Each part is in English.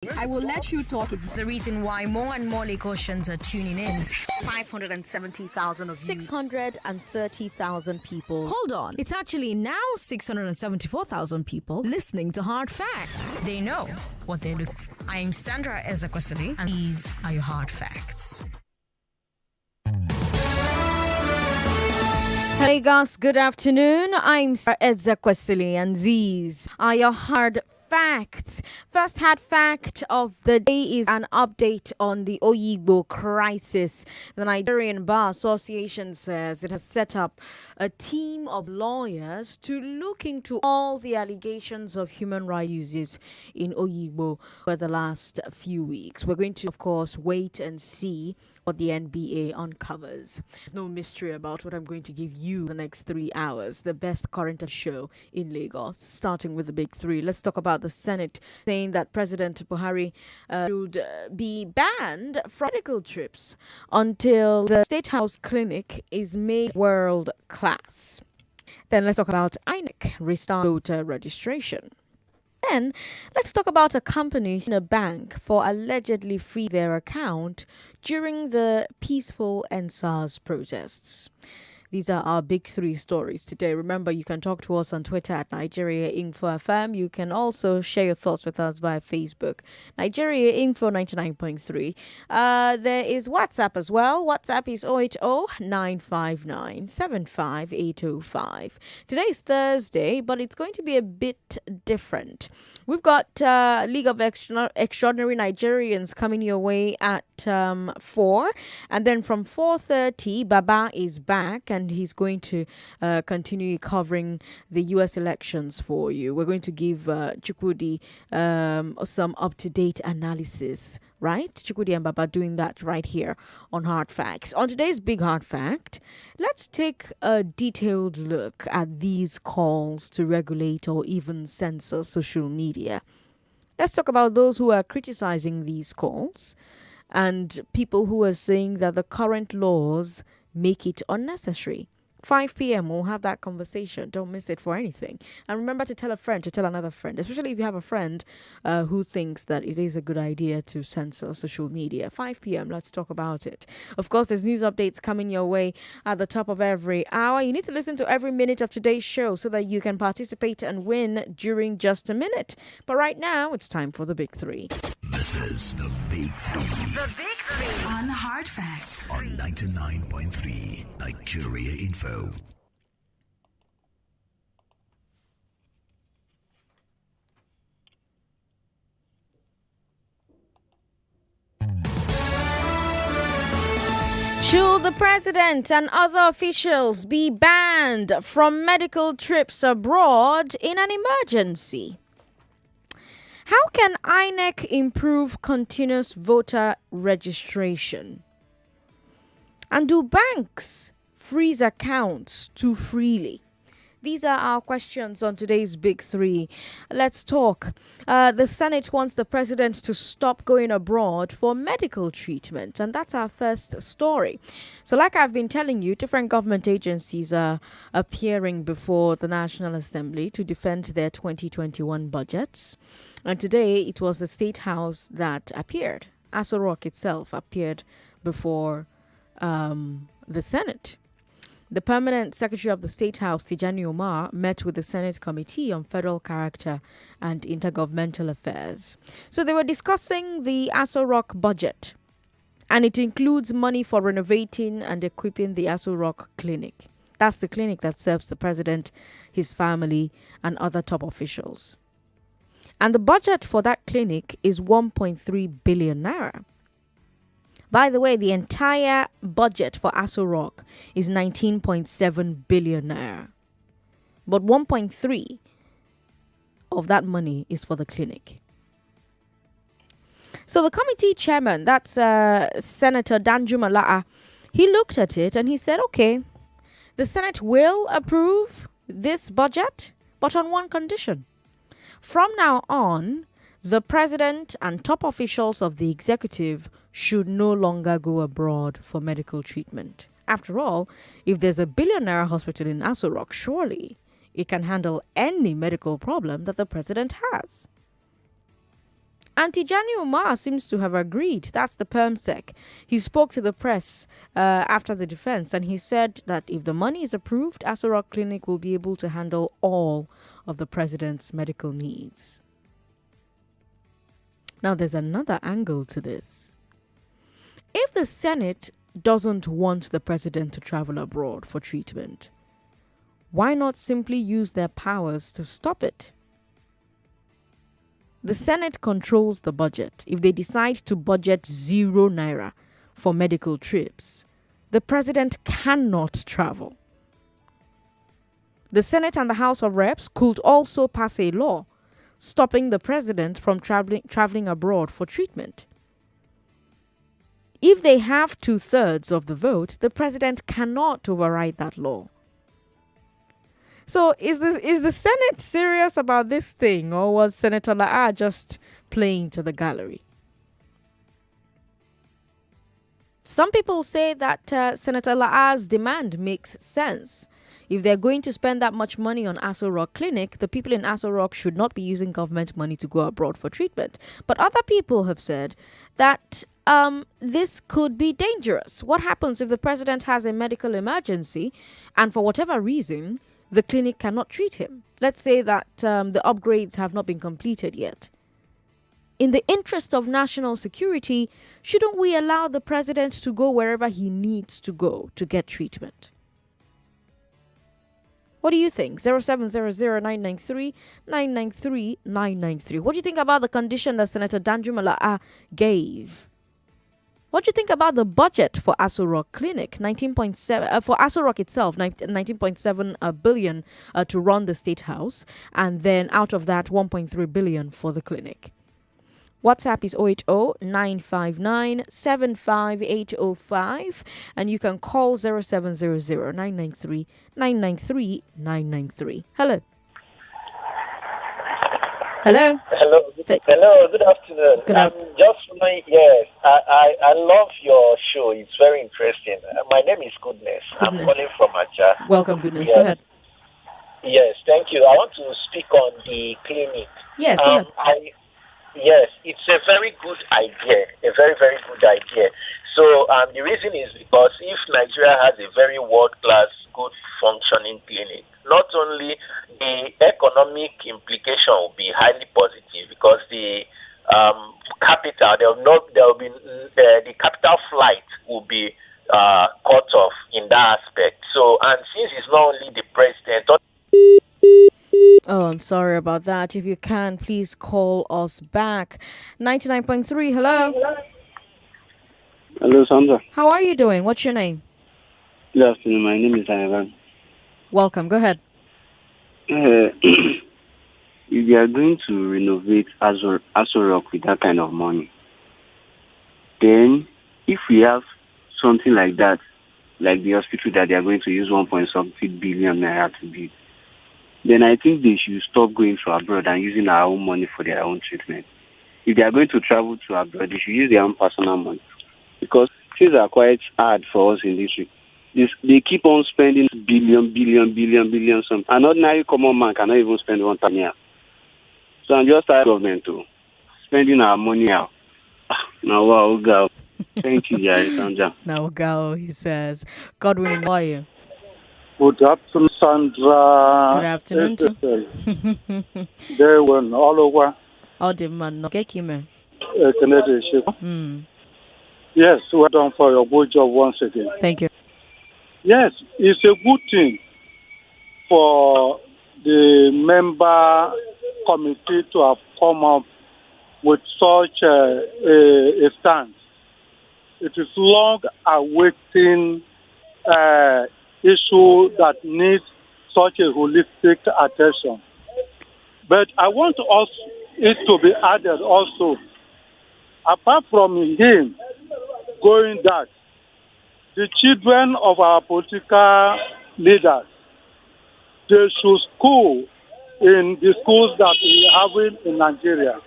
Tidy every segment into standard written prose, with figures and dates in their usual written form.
I will let you talk. It's the reason why more and more Lagosians are tuning in. 570,000 of 630,000 people. Hold on. It's actually now 674,000 people listening to Hard Facts. They know what they do. I'm Sandra Ezekwesili, and these are your Hard Facts. Hey guys, good afternoon. I'm Sandra Ezekwesili, and these are your Hard Facts. First hard fact of the day is an update on the Oyigbo crisis. The Nigerian Bar Association says it has set up a team of lawyers to look into all the allegations of human rights abuses in Oyigbo for the last few weeks. We're going to, of course, wait and see what the NBA uncovers. There's no mystery about what I'm going to give you the next 3 hours. The best current show in Lagos, starting with the big three. Let's talk about the Senate saying that President Buhari should be banned from medical trips until the State House clinic is made world class. Then let's talk about INEC restart voter registration. Then, let's talk about a company in a bank for allegedly free their account during the peaceful NSAS protests. These are our big three stories today. Remember, you can talk to us on Twitter at Nigeria Info FM. You can also share your thoughts with us via Facebook. Nigeria Info 99.3. There is WhatsApp as well. WhatsApp is 080-959-75805. Today is Thursday, but it's going to be a bit different. We've got League of Extraordinary Nigerians coming your way at 4. And then from 4:30, Baba is back, and he's going to continue covering the U.S. elections for you. We're going to give Chukwudi some up-to-date analysis, right? Chukwudi and Baba doing that right here on Hard Facts. On today's big hard fact, let's take a detailed look at these calls to regulate or even censor social media. Let's talk about those who are criticizing these calls and people who are saying that the current laws make it unnecessary. 5 p.m. we'll have that conversation. Don't miss it for anything. And remember to tell a friend to tell another friend, especially if you have a friend who thinks that it is a good idea to censor social media. 5 p.m. let's talk about it. Of course, there's news updates coming your way at the top of every hour. You need to listen to every minute of today's show so that you can participate and win during just a minute. But right now, it's time for the big three. This is the Big Three. The Big Three On Hard Facts. On 99.3 Nigeria Info. Should the president and other officials be banned from medical trips abroad in an emergency? How can INEC improve continuous voter registration? And do banks freeze accounts too freely? These are our questions on today's Big Three. Let's talk. The Senate wants the president to stop going abroad for medical treatment, and that's our first story. So like I've been telling you, different government agencies are appearing before the National Assembly to defend their 2021 budgets. And today it was the State House that appeared. Aso Rock itself appeared before the Senate. The permanent secretary of the State House, Tijani Omar, met with the Senate Committee on Federal Character and Intergovernmental Affairs. So they were discussing the Aso Rock budget, and it includes money for renovating and equipping the Aso Rock Clinic. That's the clinic that serves the president, his family, and other top officials. And the budget for that clinic is 1.3 billion naira. By the way, the entire budget for Aso Rock is 19.7 billion naira. But 1.3 of that money is for the clinic. So the committee chairman, that's Senator Danjuma La'a, he looked at it and he said, okay, the Senate will approve this budget, but on one condition. From now on, the president and top officials of the executive should no longer go abroad for medical treatment. After all, if there's a billionaire hospital in Aso Rock, surely it can handle any medical problem that the president has. Antijani Umar seems to have agreed. That's the PERMSEC. He spoke to the press after the defense, and he said that if the money is approved, Aso Rock Clinic will be able to handle all of the president's medical needs. Now, there's another angle to this. If the Senate doesn't want the president to travel abroad for treatment, why not simply use their powers to stop it? The Senate controls the budget. If they decide to budget 0 naira for medical trips, the president cannot travel. The Senate and the House of Reps could also pass a law stopping the president from traveling abroad for treatment. If they have 2/3 of the vote, the president cannot override that law. So is the Senate serious about this thing, or was Senator La'a just playing to the gallery? Some people say that Senator La'a's demand makes sense. If they're going to spend that much money on Aso Rock Clinic, the people in Aso Rock should not be using government money to go abroad for treatment. But other people have said that this could be dangerous. What happens if the president has a medical emergency and for whatever reason, the clinic cannot treat him? Let's say that the upgrades have not been completed yet. In the interest of national security, shouldn't we allow the president to go wherever he needs to go to get treatment? What do you think? 0700-993-993-993. What do you think about the condition that Senator Danjuma La'a gave? What do you think about the budget for Aso Rock Clinic? 19.7 for Aso Rock itself, 19.7 billion to run the State House, and then out of that 1.3 billion for the clinic. WhatsApp is 080-959-75805, and you can call 0700-993-993-993. Hello. Hello. Hello. Hello. Good afternoon. Good afternoon. Yes, I love your show. It's very interesting. My name is Goodness. I'm calling from Aja. Welcome, Goodness. Yes. Go ahead. Yes, thank you. I want to speak on the clinic. Yes, go ahead. Yes, it's a very good idea. A very, very good idea. So the reason is because if Nigeria has a very world-class, good functioning clinic, not only the economic implication will be highly positive because the capital, the capital flight will be cut off in that aspect. So, and since it's not only the president. Oh, I'm sorry about that. If you can, please call us back. 99.3, hello. Hello, Sandra. How are you doing? What's your name? Good afternoon. My name is Ivan. Welcome. Go ahead. If you are going to renovate Aso Rock with that kind of money, then if we have something like that, like the hospital that they are going to use 1.something billion naira to build, then I think they should stop going to abroad and using our own money for their own treatment. If they are going to travel to abroad, they should use their own personal money. Because things are quite hard for us in this week. They keep on spending billion, something. An ordinary common man cannot even spend 1 time here. So I'm just tired of government to spending our money out. Now, wow, go. Thank you, guys. Now go, he says. Godwin, how are you? Good afternoon, Sandra. Good afternoon, too. There were all over. Oh, the man, no, get him. Yes, well done for your good job once again. Thank you. Yes, it's a good thing for the member committee to have come up with such a stance. It is long awaiting issue that needs such a holistic attention. But I want it to be added also, apart from him going that, the children of our political leaders, they should school in the schools that we have in Nigeria.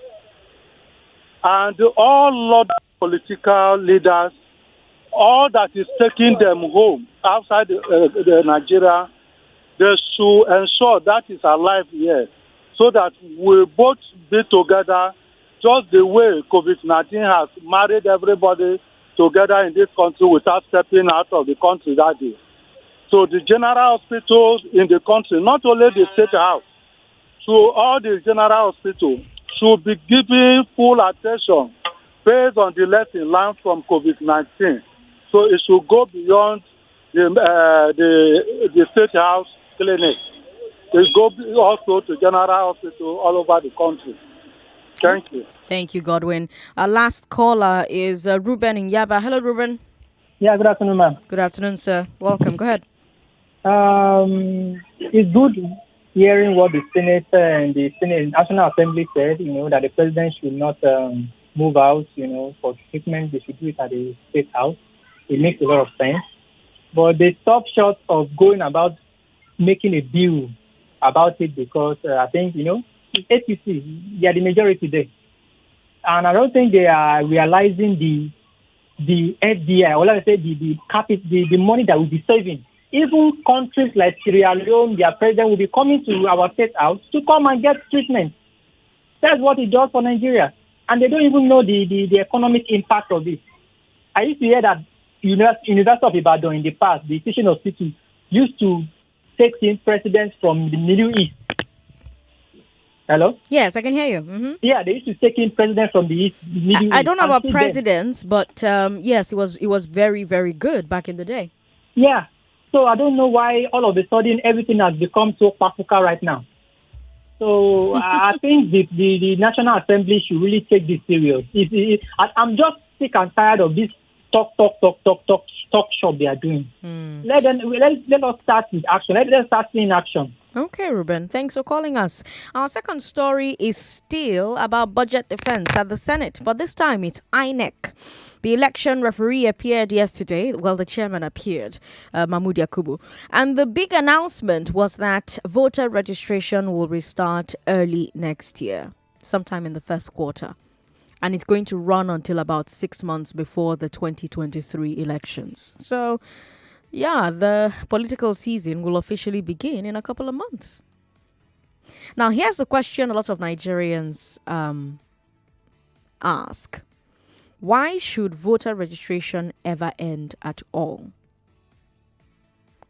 And all other political leaders, all that is taking them home outside the Nigeria, they should ensure that is alive here, so that we both be together just the way COVID-19 has married everybody together in this country without stepping out of the country that day. So the general hospitals in the country, not only the state house, so all the general hospitals should be giving full attention based on the lesson learned from COVID-19. So it should go beyond the state house clinic. It go also to general hospital all over the country. Thank you. Thank you, Godwin. Our last caller is Ruben in Yaba. Hello, Ruben. Yeah, good afternoon, ma'am. Good afternoon, sir. Welcome. Go ahead. It's good hearing what the Senate and the Senate National Assembly said, that the president should not move out, for treatment. They should do it at the State House. It makes a lot of sense. But they stop short of going about making a bill about it because I think, APC, they are the majority there. And I don't think they are realizing the FDI, or let's say the money that will be saving. Even countries like Sierra Leone, their president will be coming to our state house to come and get treatment. That's what it does for Nigeria. And they don't even know the economic impact of it. I used to hear that University of Ibadan in the past, the teaching hospital, used to take in presidents from the Middle East. Hello? Yes, I can hear you. Mm-hmm. Yeah, they used to take in presidents from the Middle East. I don't know about presidents, but yes, it was very, very good back in the day. Yeah. So I don't know why all of a sudden everything has become so papuka right now. So I think the National Assembly should really take this serious. I'm just sick and tired of this talk shop they are doing. Let us start with action. Let us start seeing action. Okay, Ruben. Thanks for calling us. Our second story is still about budget defense at the Senate, but this time it's INEC. The election referee appeared yesterday. Well, the chairman appeared, Mahmoud Yakubu. And the big announcement was that voter registration will restart early next year, sometime in the first quarter. And it's going to run until about 6 months before the 2023 elections. So, yeah, the political season will officially begin in a couple of months. Now, here's the question a lot of Nigerians ask. Why should voter registration ever end at all?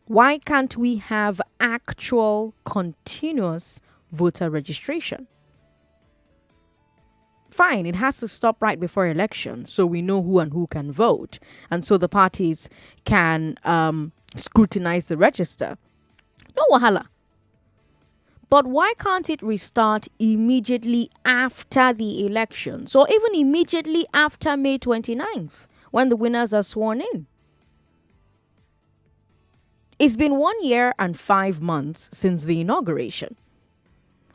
Why can't we have actual continuous voter registration? Fine, it has to stop right before election so we know who and who can vote. And so the parties can scrutinize the register. No wahala. But why can't it restart immediately after the elections or even immediately after May 29th when the winners are sworn in? It's been 1 year and 5 months since the inauguration.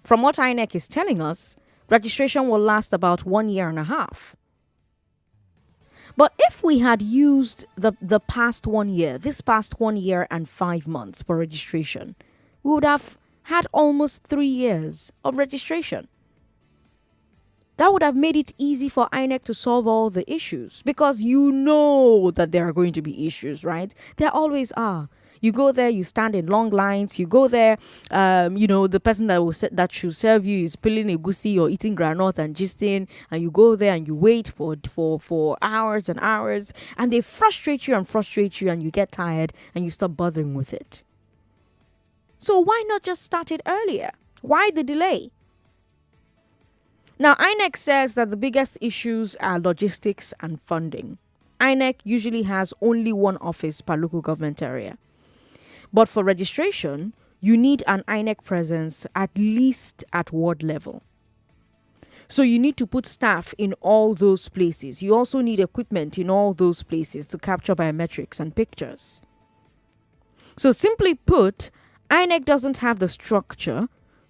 From what INEC is telling us, registration will last about 1 year and a half. But if we had used the past 1 year, this past 1 year and 5 months for registration, we would have had almost 3 years of registration. That would have made it easy for INEC to solve all the issues because you know that there are going to be issues, right? There always are. You go there, you stand in long lines. You go there, the person that should serve you is peeling a goosey or eating granite and gisting, and you go there and you wait for hours and hours, and they frustrate you, and you get tired and you stop bothering with it. So why not just start it earlier? Why the delay? Now, INEC says that the biggest issues are logistics and funding. INEC usually has only one office per local government area. But for registration, you need an INEC presence at least at ward level. So you need to put staff in all those places. You also need equipment in all those places to capture biometrics and pictures. So simply put, INEC doesn't have the structure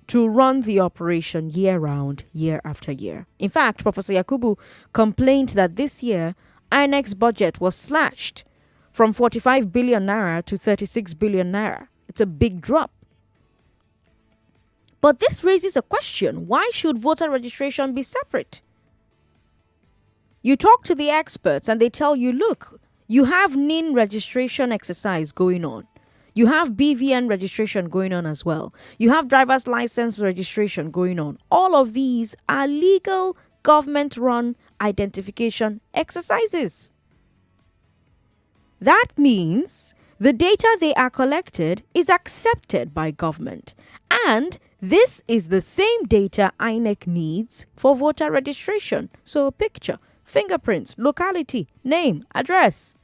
to run the operation year-round, year after year. In fact, Professor Yakubu complained that this year, INEC's budget was slashed from 45 billion naira to 36 billion naira. It's a big drop. But this raises a question. Why should voter registration be separate? You talk to the experts and they tell you, look, you have NIN registration exercise going on. You have BVN registration going on as well. You have driver's license registration going on. All of these are legal government-run identification exercises. That means the data they are collected is accepted by government, and this is the same data INEC needs for voter registration. So picture, fingerprints, locality, name, address.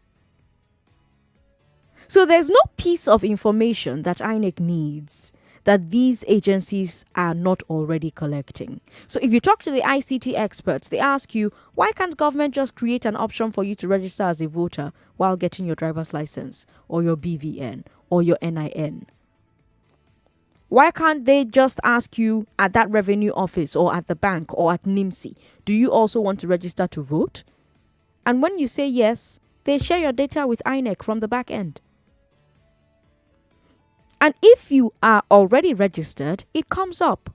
So there's no piece of information that INEC needs that these agencies are not already collecting. So if you talk to the ICT experts, they ask you, why can't government just create an option for you to register as a voter while getting your driver's license or your BVN or your NIN? Why can't they just ask you at that revenue office or at the bank or at NIMSI, do you also want to register to vote? And when you say yes, they share your data with INEC from the back end. And if you are already registered, it comes up.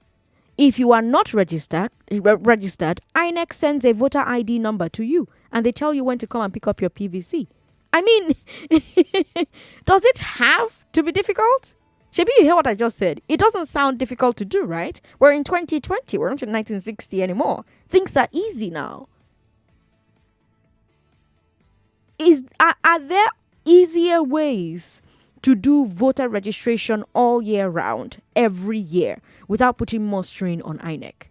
If you are not registered, INEC sends a voter ID number to you and they tell you when to come and pick up your PVC. I mean, does it have to be difficult? Shebi, you hear what I just said? It doesn't sound difficult to do, right? We're in 2020. We're not in 1960 anymore. Things are easy now. Are there easier ways to do voter registration all year round, every year, without putting more strain on INEC?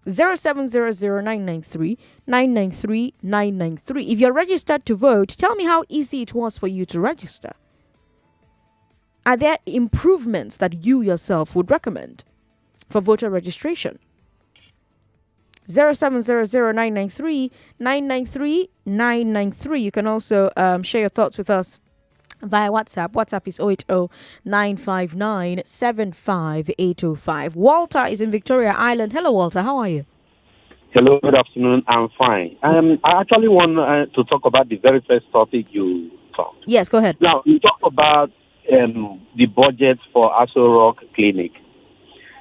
0700993 If you're registered to vote, tell me how easy it was for you to register. Are there improvements that you yourself would recommend for voter registration? 0700993 You can also share your thoughts with us via WhatsApp. WhatsApp is 080-959-75805. Walter is in Victoria Island. Hello, Walter. How are you? Hello, good afternoon. I'm fine. I actually want to talk about the very first topic you talked. Yes, go ahead. Now, you talk about the budget for Aso Rock Clinic.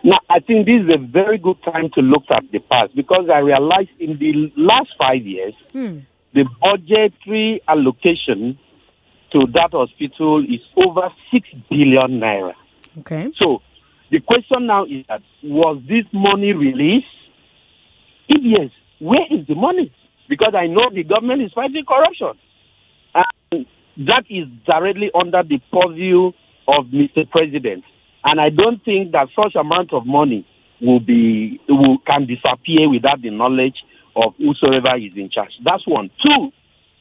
Now, I think this is a very good time to look at the past because I realized in the last 5 years, the budgetary allocation to that hospital is over 6 billion naira. Okay. So the question now is that, was this money released? If yes, where is the money? Because I know the government is fighting corruption. And that is directly under the purview of Mr. President. And I don't think that such amount of money can disappear without the knowledge of whosoever is in charge. That's one. Two,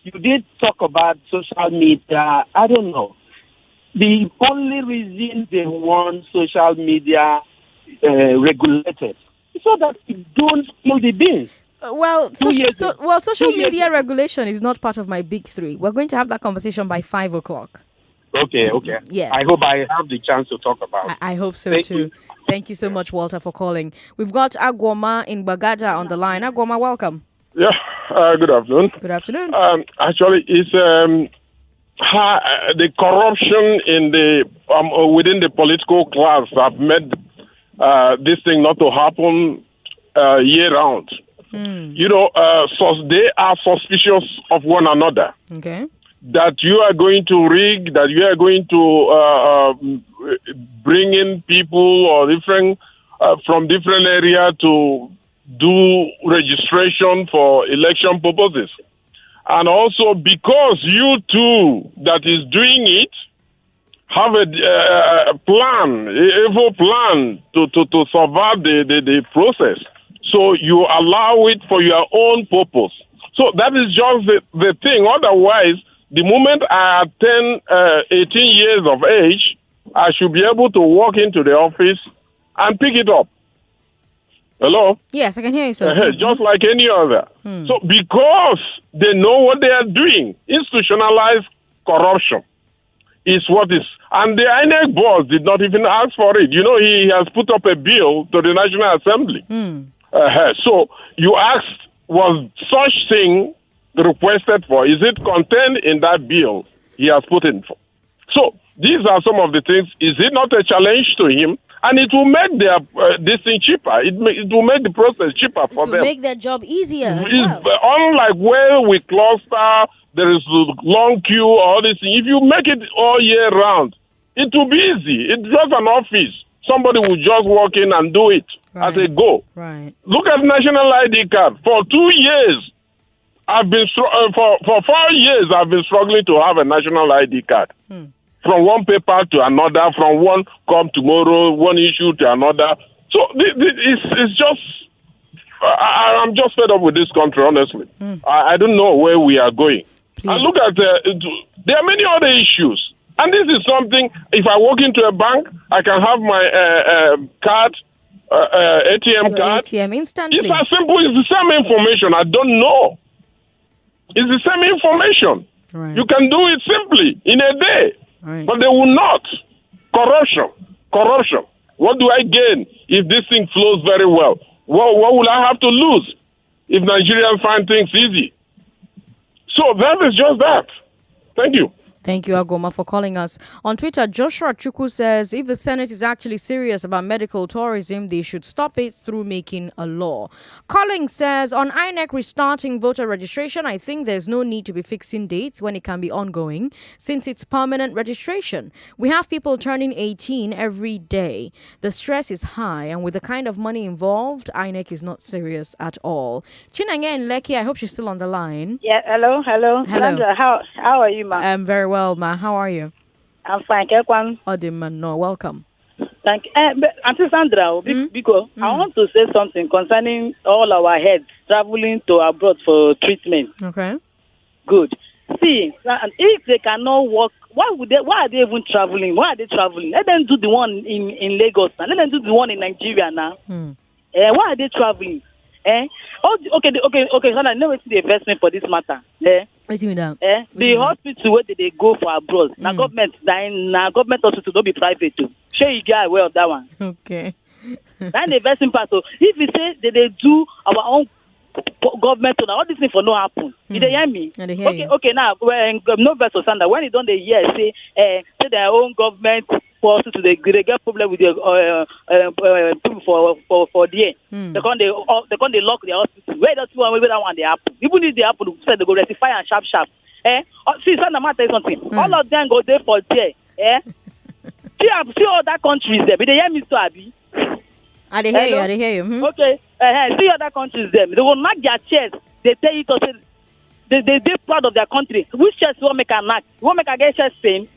you did talk about social media. I don't know. The only reason they want social media regulated is so that you don't spill the beans. Social media regulation is not part of my big three. We're going to have that conversation by 5 o'clock. Okay. Yes. I hope I have the chance to talk about it. I hope so too. Thank you so much, Walter, for calling. We've got Agwoma in Bagada on the line. Agwoma, welcome. Yeah, good afternoon. Good afternoon. Actually, it's the corruption in the within the political class have made this thing not to happen year round. You know, so they are suspicious of one another. Okay. That you are going to rig, that you are going to bring in people or different from different area to do registration for election purposes. And also because you too that is doing it have a plan, evil plan to survive the process. So you allow it for your own purpose. So that is just the thing. Otherwise, the moment I attain 18 years of age, I should be able to walk into the office and pick it up. Hello? Yes, I can hear you, sir. Just like any other. So because they know what they are doing, institutionalized corruption is what is. And the INEC boss did not even ask for it. You know, he has put up a bill to the National Assembly. So you asked, was such thing requested for? Is it contained in that bill he has put in for? So these are some of the things. Is it not a challenge to him? And it will make their this thing cheaper. It will make the process cheaper for them. To make their job easier as well. Unlike where we cluster, there is a long queue, all this thing. If you make it all year round, it will be easy. It's just an office. Somebody will just walk in and do it. as a goal. Right. Look at national ID card. For 2 years, I've been for 4 years I've been struggling to have a national ID card. From one paper to another, from one come tomorrow, one issue to another. So it's just I'm just fed up with this country, honestly. I don't know where we are going. And look at there are many other issues. And this is something, if I walk into a bank, I can have my card, ATM card. ATM instantly. It's as simple. It's the same information. I don't know. It's the same information. Right. You can do it simply in a day. Right. But they will not. Corruption. What do I gain if this thing flows very well? What will I have to lose if Nigerians find things easy? So that is just that. Thank you. Thank you, Agoma, for calling us. On Twitter, Joshua Chukwu says, if the Senate is actually serious about medical tourism, they should stop it through making a law. Collins says, on INEC restarting voter registration, I think there's no need to be fixing dates when it can be ongoing, since it's permanent registration. We have people turning 18 every day. The stress is high, and with the kind of money involved, INEC is not serious at all. Chinange and Lekki, I hope she's still on the line. Yeah, hello. Sandra, how are you, ma'am? I'm very well, ma. How are you? I'm fine. Kekwan. Odiman, no, welcome. Thank you. Auntie Sandra, because I want to say something concerning all our heads traveling to abroad for treatment. Okay. Good. See, if they cannot work, why are they even traveling? Why are they traveling? Let them do the one in Lagos now. Let them do the one in Nigeria now. Why are they traveling? Okay. So I know it's the investment for this matter. What do you mean that? The hospital where they go for abroad. Now government hospital don't be private too. Sure you get aware of that one. Okay. That's the investment part. So if we say that they do our own government, all this thing for no happen. You hear me? Okay. Now no verse of Sandra. When you don't hear say their own government for hospital they get problem with the people for the they can't lock their hospital. Where that one they happen. Even if they happen, say they go rectify and sharp. See, Sandra, I tell you something. All of them go there for there. See other countries there. But they hear me so happy. I hear you. Okay. See other countries there. They will knock their chest. They tell you to say they're proud of their country. Which chest you want make a knock? You want make a get chest pain?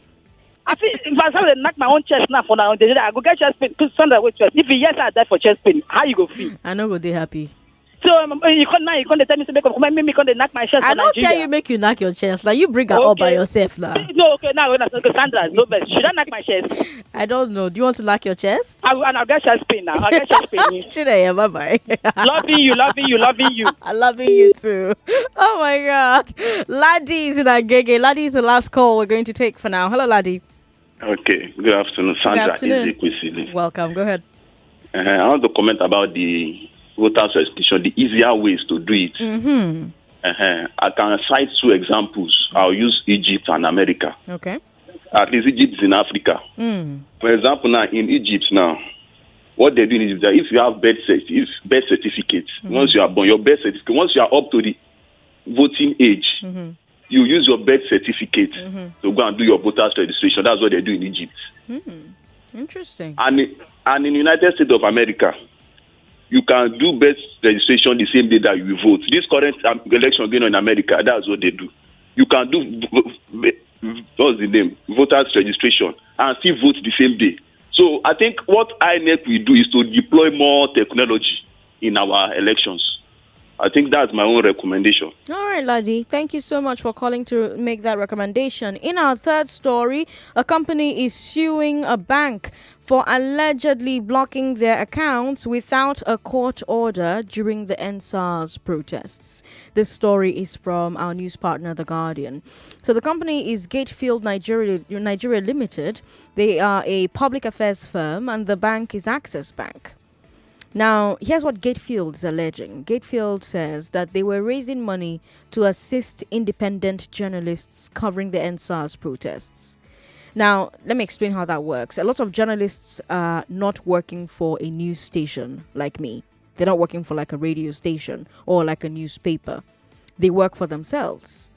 I feel if I say knock my own chest now for now, I go get chest pain. Because Sandra, wait chest. If yes, I die for chest pain. How you go feel? I know go they happy. So you can't tell me to make me knock my chest. I don't tell you make you knock your chest. Like you bring her all by yourself now. No, okay, now Sandra, no best. Should I knock my chest? I don't know. Do you want to knock your chest? I'll get chest pain now. I'll get chest pain. Bye bye. Loving you. I'm loving you too. Oh my God. Laddie is in Agege. Laddie is the last call we're going to take for now. Hello, Laddie. Okay. Good afternoon, Sandra. Good afternoon. Welcome. Go ahead. I want to comment about the voters registration, the easier ways to do it. I can cite 2 examples. I'll use Egypt and America. Okay. At least Egypt is in Africa. For example, now in Egypt now, what they're doing is that if you have birth certificate, once you are born, your birth certificate, once you are up to the voting age, you use your birth certificate to go and do your voters registration. That's what they do in Egypt. Interesting. And in the United States of America, you can do birth registration the same day that you vote. This current election going on in America, that's what they do. You can do, what's the name, voters registration and still vote the same day. So I think what INEC will do is to deploy more technology in our elections. I think that's my own recommendation. All right, Laddie. Thank you so much for calling to make that recommendation. In our third story, a company is suing a bank for allegedly blocking their accounts without a court order during the NSAS protests. This story is from our news partner, The Guardian. So the company is Gatefield Nigeria Limited. They are a public affairs firm, and the bank is Access Bank. Now, here's what Gatefield is alleging. Gatefield says that they were raising money to assist independent journalists covering the NSAS protests. Now, let me explain how that works. A lot of journalists are not working for a news station like me. They're not working for like a radio station or like a newspaper. They work for themselves.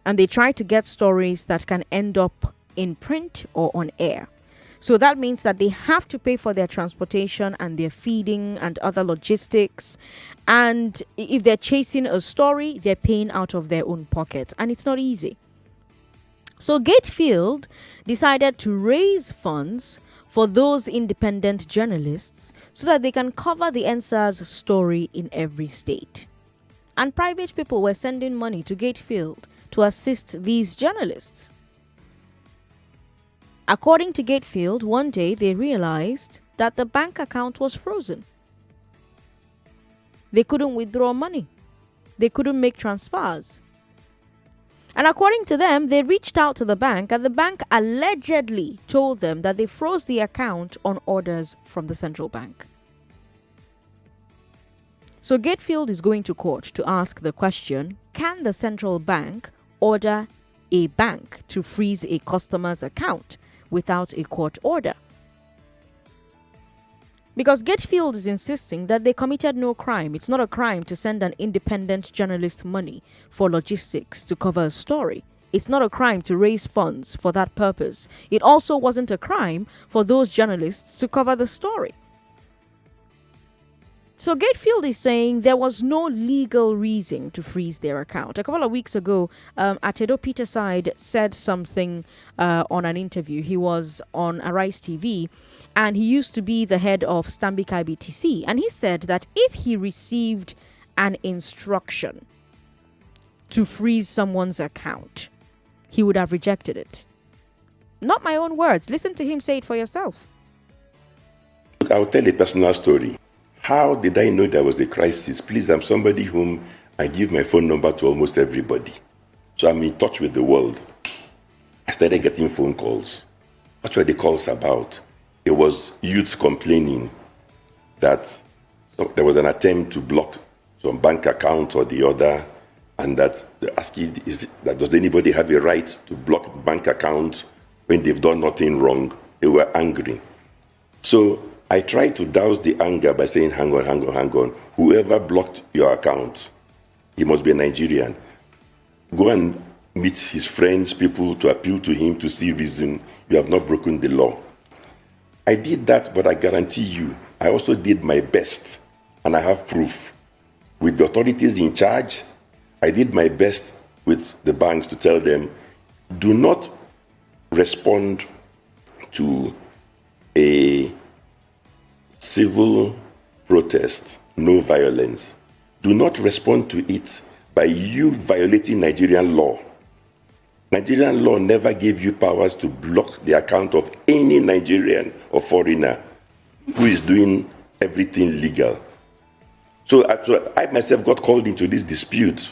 And they try to get stories that can end up in print or on air. So that means that they have to pay for their transportation and their feeding and other logistics. And if they're chasing a story, they're paying out of their own pocket. And it's not easy. So Gatefield decided to raise funds for those independent journalists so that they can cover the NSA's story in every state. And private people were sending money to Gatefield to assist these journalists. According to Gatefield, one day they realized that the bank account was frozen. They couldn't withdraw money. They couldn't make transfers. And according to them, they reached out to the bank, and the bank allegedly told them that they froze the account on orders from the central bank. So Gatefield is going to court to ask the question, can the central bank order a bank to freeze a customer's account without a court order? Because Gatefield is insisting that they committed no crime. It's not a crime to send an independent journalist money for logistics to cover a story. It's not a crime to raise funds for that purpose. It also wasn't a crime for those journalists to cover the story. So Gatefield is saying there was no legal reason to freeze their account. A couple of weeks ago, Atedo Peterside said something on an interview. He was on Arise TV, and he used to be the head of Stanbic IBTC. And he said that if he received an instruction to freeze someone's account, he would have rejected it. Not my own words. Listen to him say it for yourself. I'll tell a personal story. How did I know there was a crisis? Please, I'm somebody whom I give my phone number to almost everybody. So I'm in touch with the world. I started getting phone calls. What were the calls about? It was youths complaining that there was an attempt to block some bank account or the other, and that they're asking, does anybody have a right to block bank account when they've done nothing wrong? They were angry. So I tried to douse the anger by saying, hang on. Whoever blocked your account, he must be a Nigerian. Go and meet his friends, people, to appeal to him to see reason you have not broken the law. I did that, but I guarantee you, I also did my best, and I have proof. With the authorities in charge, I did my best with the banks to tell them, do not respond to a civil protest, no violence. Do not respond to it by you violating Nigerian law. Nigerian law never gave you powers to block the account of any Nigerian or foreigner who is doing everything legal. So I myself got called into this dispute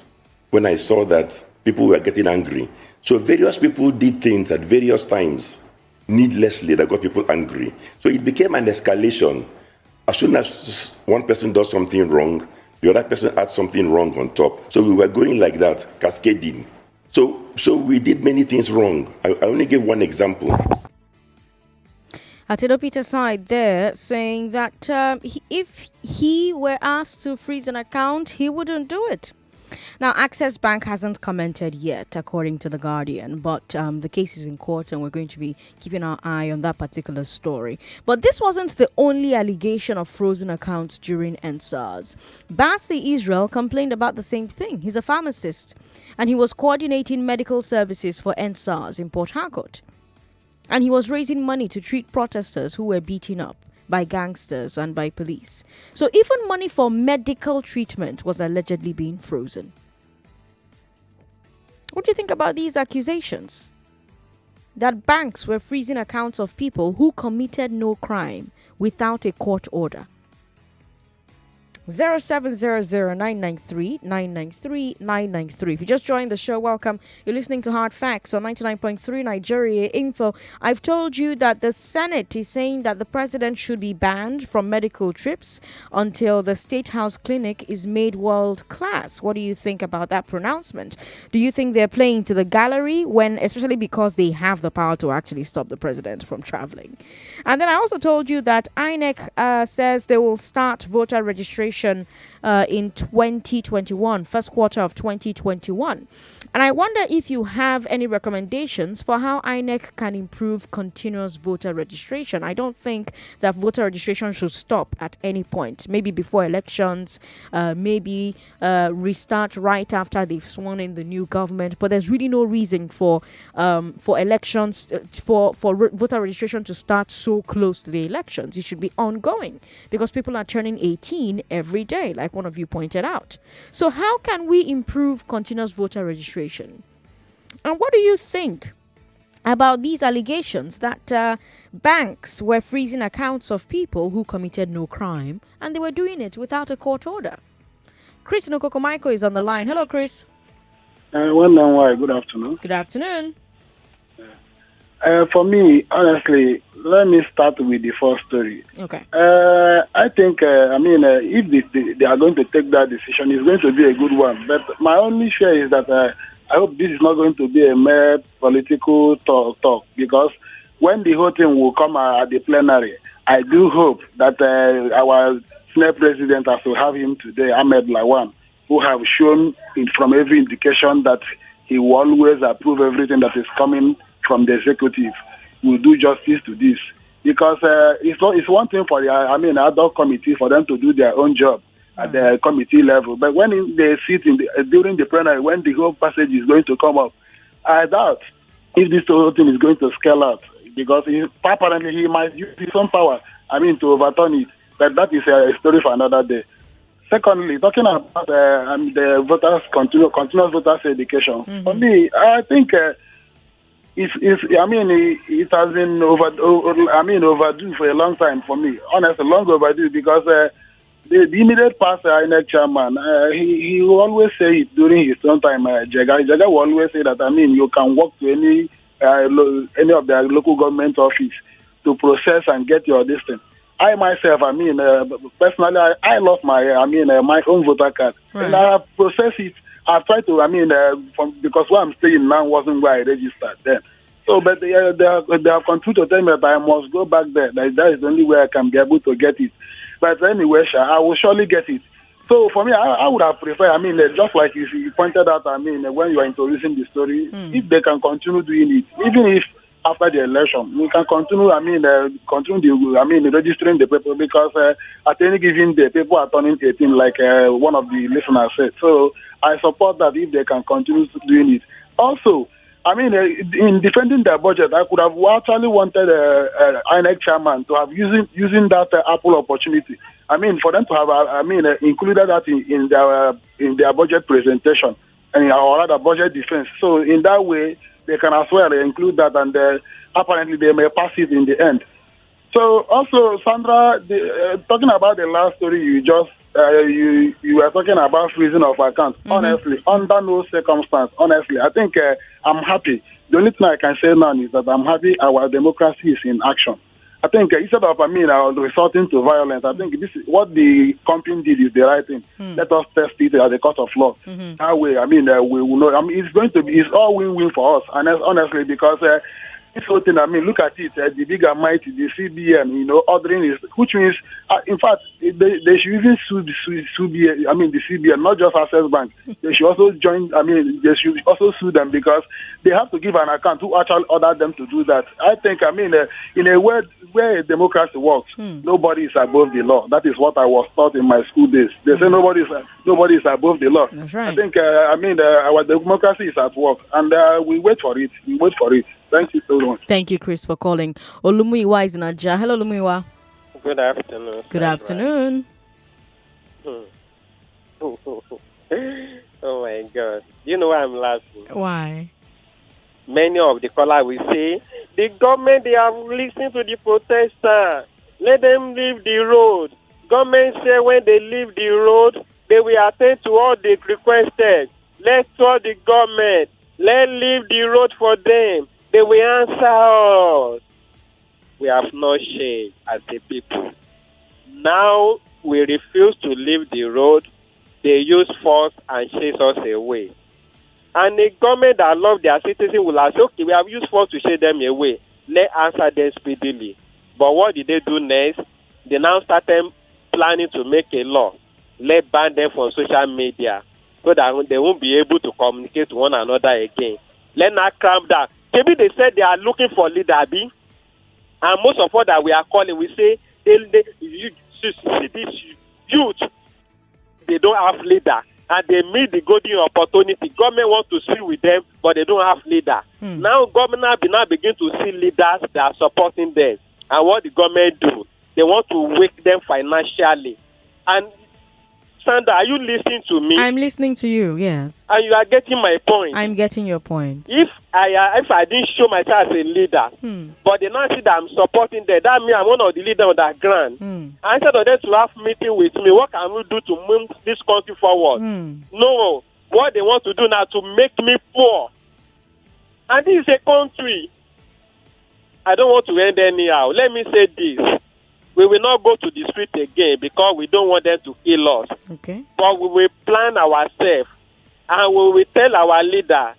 when I saw that people were getting angry. So various people did things at various times needlessly that got people angry. So it became an escalation. As soon as one person does something wrong, the other person adds something wrong on top. So we were going like that, cascading. So we did many things wrong. I only gave one example. Atedo Peterside there saying that if he were asked to freeze an account, he wouldn't do it. Now, Access Bank hasn't commented yet, according to The Guardian, but the case is in court and we're going to be keeping our eye on that particular story. But this wasn't the only allegation of frozen accounts during NSARS. Basi Israel complained about the same thing. He's a pharmacist and he was coordinating medical services for NSARS in Port Harcourt. And he was raising money to treat protesters who were beaten up by gangsters and by police. So even money for medical treatment was allegedly being frozen. What do you think about these accusations? That banks were freezing accounts of people who committed no crime without a court order. 0700-993-993-993. If you just joined the show, welcome. You're listening to Hard Facts on 99.3 Nigeria Info. I've told you that the Senate is saying that the president should be banned from medical trips until the State House Clinic is made world class. What do you think about that pronouncement? Do you think they're playing to the gallery especially because they have the power to actually stop the president from traveling? And then I also told you that INEC says they will start voter registration in 2021, first quarter of 2021. And I wonder if you have any recommendations for how INEC can improve continuous voter registration. I don't think that voter registration should stop at any point. Maybe before elections, maybe restart right after they've sworn in the new government. But there's really no reason for elections, for voter registration to start so close to the elections. It should be ongoing because people are turning 18 every day, like one of you pointed out. So how can we improve continuous voter registration? And what do you think about these allegations that banks were freezing accounts of people who committed no crime and they were doing it without a court order? Chris Nokokomaiko is on the line. Hello, Chris. Good afternoon. Good afternoon. For me, honestly, let me start with the first story. Okay. I think, if they are going to take that decision, it's going to be a good one. But my only fear is that I hope this is not going to be a mere political talk because when the whole thing will come at the plenary, I do hope that our Senate president, as we have him today, Ahmed Lawan, who have shown from every indication that he will always approve everything that is coming from the executive, will do justice to this. Because it's one thing for the adult committee for them to do their own job at the committee level. But when they sit during the plenary, when the whole passage is going to come up, I doubt if this whole thing is going to scale out. Because apparently he might use his own power, to overturn it. But that is a story for another day. Secondly, talking about the voters continuous voters education. For me, I think it has been overdue for a long time for me. Honestly, long overdue because the immediate past INEC chairman, he will always say it during his own time. Jaga will always say that you can walk to any of the local government office to process and get your distance. I myself, personally, I lost my my own voter card, and I have processed it. I've tried to, because where I'm staying now wasn't where I registered then. So, but they have continued to tell me that I must go back there. That is the only way I can be able to get it. But anyway, I will surely get it. So for me, I would have preferred, just like you pointed out, when you are introducing the story, if they can continue doing it, even if after the election, we can continue, registering the people because at any given day, people are turning 18, like one of the listeners said. So I support that if they can continue doing it. Also, in defending their budget, I could have actually wanted INEC chairman to have using that Apple opportunity. For them to have, included that in their budget presentation or rather budget defense. So in that way, they can as well include that, and apparently they may pass it in the end. So also, Sandra, talking about the last story you just you were talking about freezing of accounts. Honestly, under no circumstance, I think I'm happy. The only thing I can say now is that I'm happy our democracy is in action. I think instead of resorting to violence, I think this is what the company did is the right thing. Let us test it at the court of law. That way, we will know. It's all win-win for us, and honestly, because this whole thing, look at it, the big and mighty, the CBN, ordering is, which means, in fact, they should even sue the CBN, not just Access Bank. They should also they should also sue them because they have to give an account who actually ordered them to do that. I think, in a way where democracy works, nobody is above the law. That is what I was taught in my school days. They say nobody is above the law. That's right. I think, our democracy is at work, and we wait for it. Thank you so much. Thank you, Chris, for calling. Olumuyiwa is in Aja. Hello, Olumuyiwa. Good afternoon. Good afternoon. Oh my God. You know why I'm laughing? Why? Many of the callers will say, the government, they have listened to the protesters. Let them leave the road. Government say when they leave the road, they will attend to all they requested. Let's tell the government. Let's leave the road for them. They will answer us. We have no shame as a people. Now we refuse to leave the road. They use force and chase us away. And the government that love their citizens will say, okay, we have used force to chase them away. Let's answer them speedily. But what did they do next? They now started planning to make a law Let's ban them from social media so that they won't be able to communicate to one another again. Let's not cram down. Maybe they said they are looking for leader, Abi. And most of all that we are calling, we say you see this youth, they don't have leader. And they meet the golden opportunity. Government wants to see with them, but they don't have leader. Now government now begin to see leaders that are supporting them. And what the government do? They want to wake them financially. And Sandra, are you listening to me? I'm listening to you, yes. And you are getting my point. I'm getting your point. If I didn't show myself as a leader, but they now see that I'm supporting them, that means I'm one of the leaders on that ground. And instead of them to have meeting with me, what can we do to move this country forward? No. What they want to do now to make me poor. And this is a country. I don't want to end anyhow. Let me say this. We will not go to the street again because we don't want them to kill us. Okay. But we will plan ourselves and we will tell our leader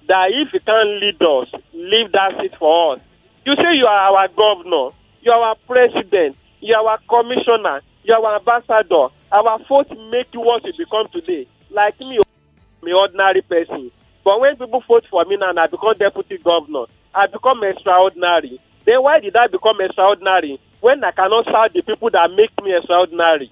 that if he can't lead us, leave that seat for us. You say you are our governor, you are our president, you are our commissioner, you are our ambassador. Our vote make you what you become today. Like me, I'm an ordinary person. But when people vote for me now and I become deputy governor, I become extraordinary. Then why did I become extraordinary? When I cannot serve the people that make me extraordinary.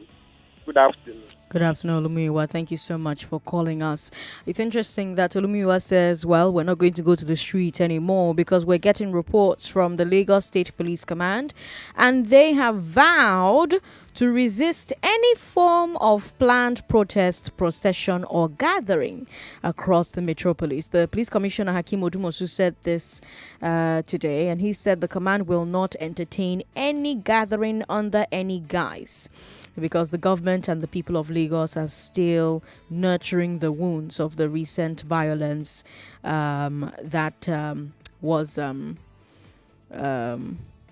Good afternoon. Good afternoon, Olumiwa. Thank you so much for calling us. It's interesting that Olumiwa says, well, we're not going to go to the street anymore because we're getting reports from the Lagos State Police Command, and they have vowed to resist any form of planned protest, procession, or gathering across the metropolis. The Police Commissioner Hakeem Odumosu said this today, and he said the command will not entertain any gathering under any guise, because the government and the people of Lagos are still nurturing the wounds of the recent violence that was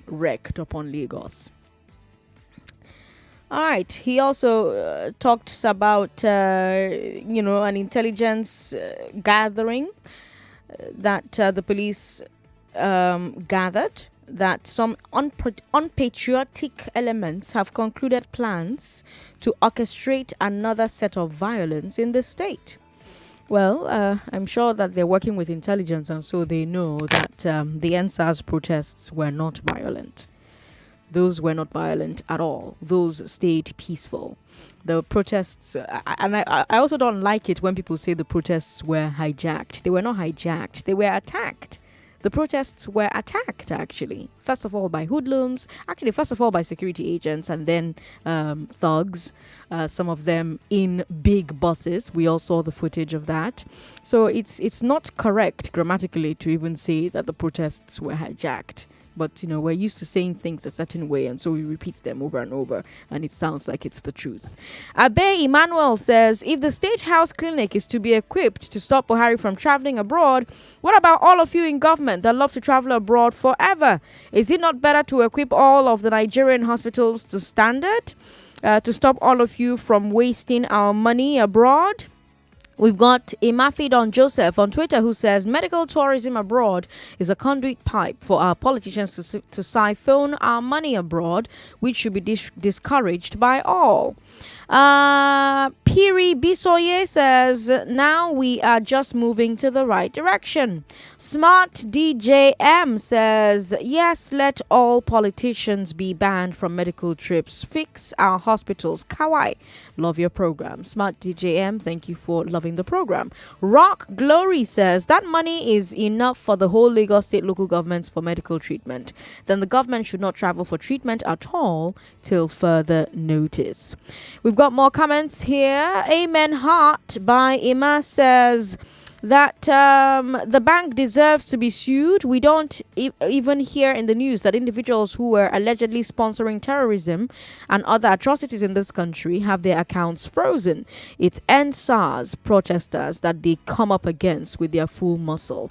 wreaked upon Lagos. All right. He also talked about, an intelligence gathering that the police gathered, that some unpatriotic elements have concluded plans to orchestrate another set of violence in the state. Well, I'm sure that they're working with intelligence, and so they know that the NSAS protests were not violent. Those were not violent at all. Those stayed peaceful. The protests, and I also don't like it when people say the protests were hijacked. They were not hijacked. They were attacked. The protests were attacked, actually. First of all, by hoodlums. Actually, first of all, by security agents, and then thugs. Some of them in big buses. We all saw the footage of that. So it's not correct grammatically to even say that the protests were hijacked. But, we're used to saying things a certain way, and so we repeat them over and over, and it sounds like it's the truth. Abe Emmanuel says, if the State House Clinic is to be equipped to stop Buhari from traveling abroad, what about all of you in government that love to travel abroad forever? Is it not better to equip all of the Nigerian hospitals to standard to stop all of you from wasting our money abroad? We've got Imafidon Joseph on Twitter who says medical tourism abroad is a conduit pipe for our politicians to siphon our money abroad, which should be discouraged by all. Piri Bisoye says, now we are just moving to the right direction. Smart DJM says, yes, let all politicians be banned from medical trips. Fix our hospitals. Kawaii, love your program. Smart DJM, thank you for loving the program. Rock Glory says, that money is enough for the whole Lagos state local governments for medical treatment. Then the government should not travel for treatment at all till further notice. We've got more comments here. Amen Heart by Ima says that the bank deserves to be sued. We don't even hear in the news that individuals who were allegedly sponsoring terrorism and other atrocities in this country have their accounts frozen. It's NSAS protesters that they come up against with their full muscle.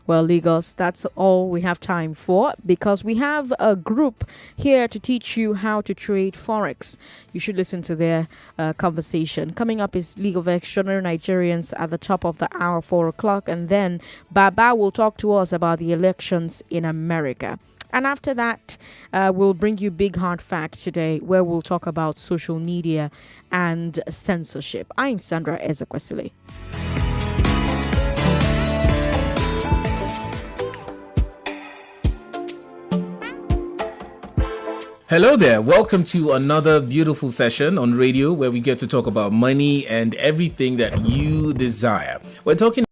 Well, Lagos, that's all we have time for, because we have a group here to teach you how to trade Forex. You should listen to their conversation. Coming up is League of Extraordinary Nigerians at the top of the hour, 4 o'clock. And then Baba will talk to us about the elections in America. And after that, we'll bring you Big Hard Fact today, where we'll talk about social media and censorship. I'm Sandra Ezekwesili. Hello there. Welcome to another beautiful session on radio where we get to talk about money and everything that you desire. We're talking